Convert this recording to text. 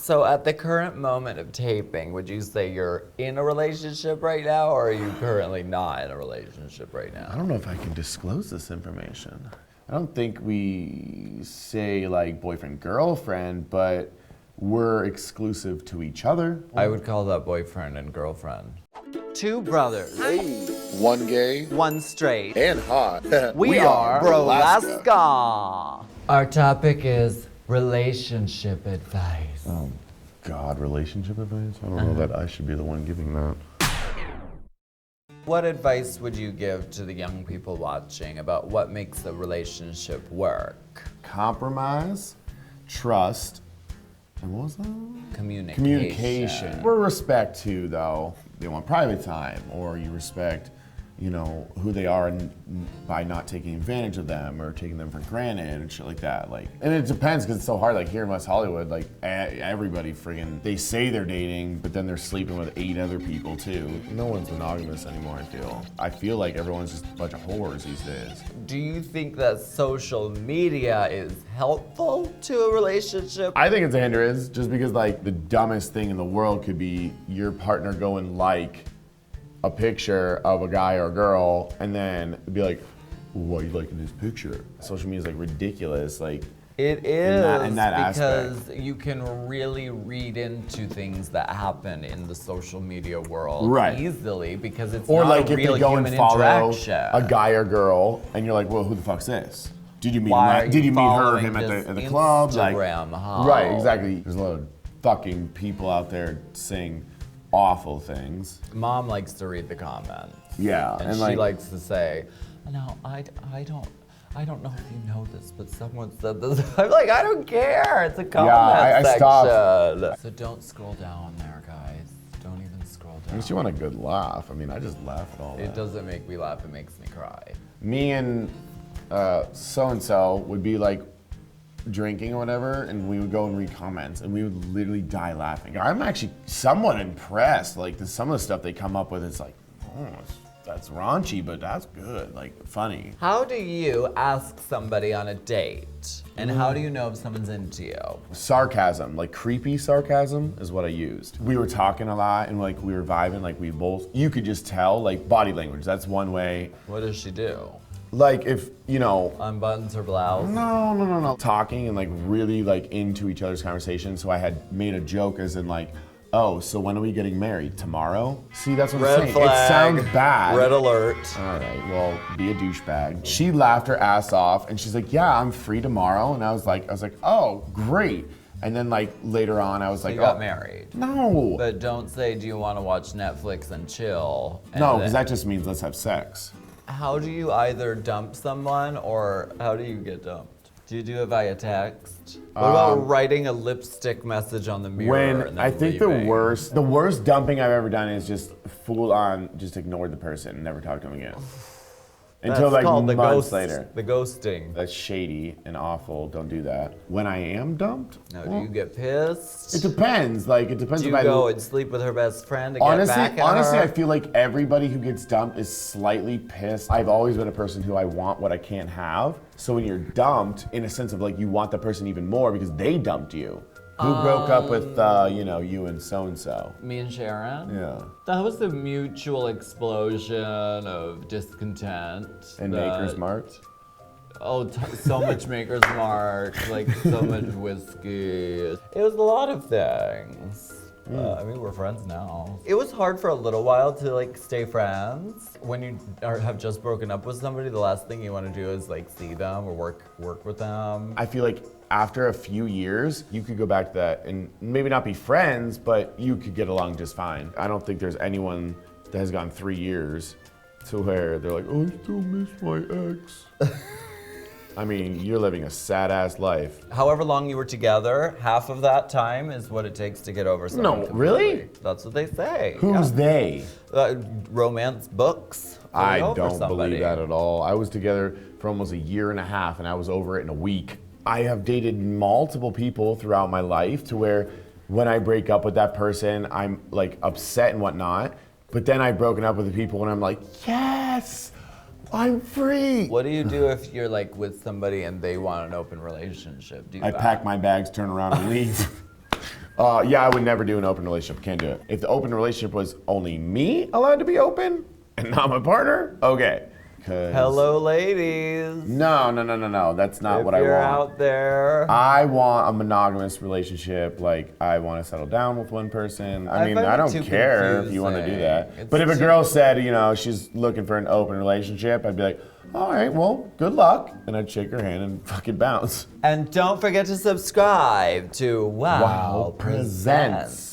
So at the current moment of taping, would you say you're in a relationship right now, or are you currently not in a relationship right now? I don't know if I can disclose this information. I don't think we say like boyfriend, girlfriend, but we're exclusive to each other. I would call that boyfriend and girlfriend. Two brothers. Hey. One gay. One straight. And hot. We are Alaska. Alaska. Our topic is relationship advice. Oh God, relationship advice? I don't know that I should be the one giving that. What advice would you give to the young people watching about what makes a relationship work? Compromise, trust, and what was that? Communication. For respect too, though. They want private time, or you respect, you know, who they are by not taking advantage of them or taking them for granted and shit like that. Like, and it depends because it's so hard. Like here in West Hollywood, like everybody friggin' they say they're dating, but then they're sleeping with 8 other people too. No one's monogamous anymore. I feel like everyone's just a bunch of whores these days. Do you think that social media is helpful to a relationship? I think it's a hindrance, just because like the dumbest thing in the world could be your partner going like a picture of a guy or a girl and then be like, why are you liking this picture? Social media is like ridiculous, like it is in that because aspect. you can really read into things that happen in the social media world Right. easily because it's Or not like a if real they go human and follow interaction. a guy or girl and you're like, well, who the fuck's this? Did you meet Why him? are Did you meet her or following him this at the club? Instagram, huh? Right, exactly. There's a lot of fucking people out there saying awful things. Mom likes to read the comments. Yeah, And she likes to say, no, I don't know if you know this, but someone said this. I'm like, I don't care. It's a comment I section. stopped. So don't scroll down there, guys. Don't even scroll down. Unless you want a good laugh. I mean, I just laugh at all that. It doesn't make me laugh, it makes me cry. Me and so-and-so would be like drinking or whatever, and we would go and read comments, and we would literally die laughing. I'm actually somewhat impressed. Like, some of the stuff they come up with, it's like, oh, that's raunchy, but that's good, like, funny. How do you ask somebody on a date? And how do you know if someone's into you? Sarcasm, like creepy sarcasm is what I used. We were talking a lot, and like we were vibing, like we both, you could just tell, like body language, that's one way. What does she do? Like if, you know. Unbuttons her blouse? No. Talking and like really like into each other's conversation. So I had made a joke as in like, oh, so when are we getting married? Tomorrow? See, that's what I'm saying. Flag. It sounds bad. Red alert. All right, well, be a douchebag. She laughed her ass off and she's like, yeah, I'm free tomorrow. And I was like, oh, great. And then like later on, I was like, You got married. No. But don't say, do you want to watch Netflix and chill? And No, because that just means let's have sex. How do you either dump someone or how do you get dumped? Do you do it via text? What about writing a lipstick message on the mirror and then I think leaving? the worst dumping I've ever done is just full on, just ignore the person and never talk to them again. Until That's like called months later. The ghosting. That's shady and awful. Don't do that. When I am dumped, Now, do you get pissed? it depends. Like it depends Do if you I go and sleep with her best friend to get back at honestly, her? I feel like everybody who gets dumped is slightly pissed. I've always been a person who I want what I can't have. So when you're dumped, in a sense of like you want the person even more because they dumped you. Who broke up with you and so-and-so? Me and Sharon? Yeah. That was the mutual explosion of discontent. And that- Maker's Mark? Oh, so much Maker's Mark, like so much whiskey. It was a lot of things. I mean, we're friends now. It was hard for a little while to like stay friends. When you have just broken up with somebody, the last thing you want to do is like see them or work with them. I feel like after a few years, you could go back to that and maybe not be friends, but you could get along just fine. I don't think there's anyone that has gone 3 years to where they're like, oh, I still miss my ex. I mean, you're living a sad-ass life. However long you were together, half of that time is what it takes to get over something. No, really? completely. That's what they say. Who's Yeah. they? Romance books. Get I over don't somebody. believe that at all. I was together for almost a year and a half, and I was over it in a week. I have dated multiple people throughout my life to where when I break up with that person, I'm like upset and whatnot. But then I've broken up with the people and I'm like, yes, I'm free. What do you do if you're like with somebody and they want an open relationship? Do you I pack my bags, turn around and leave. Yeah, I would never do an open relationship. Can't do it. If the open relationship was only me allowed to be open and not my partner, okay. Hello, ladies. No. That's not what I If want. you're out there. I want a monogamous relationship. Like, I want to settle down with one person. I mean, find I it don't too care if you want to do that. confusing. But if a girl said, you know, she's looking for an open relationship, I'd be like, all right, well, good luck. And I'd shake her hand and fucking bounce. And don't forget to subscribe to WOWPresents.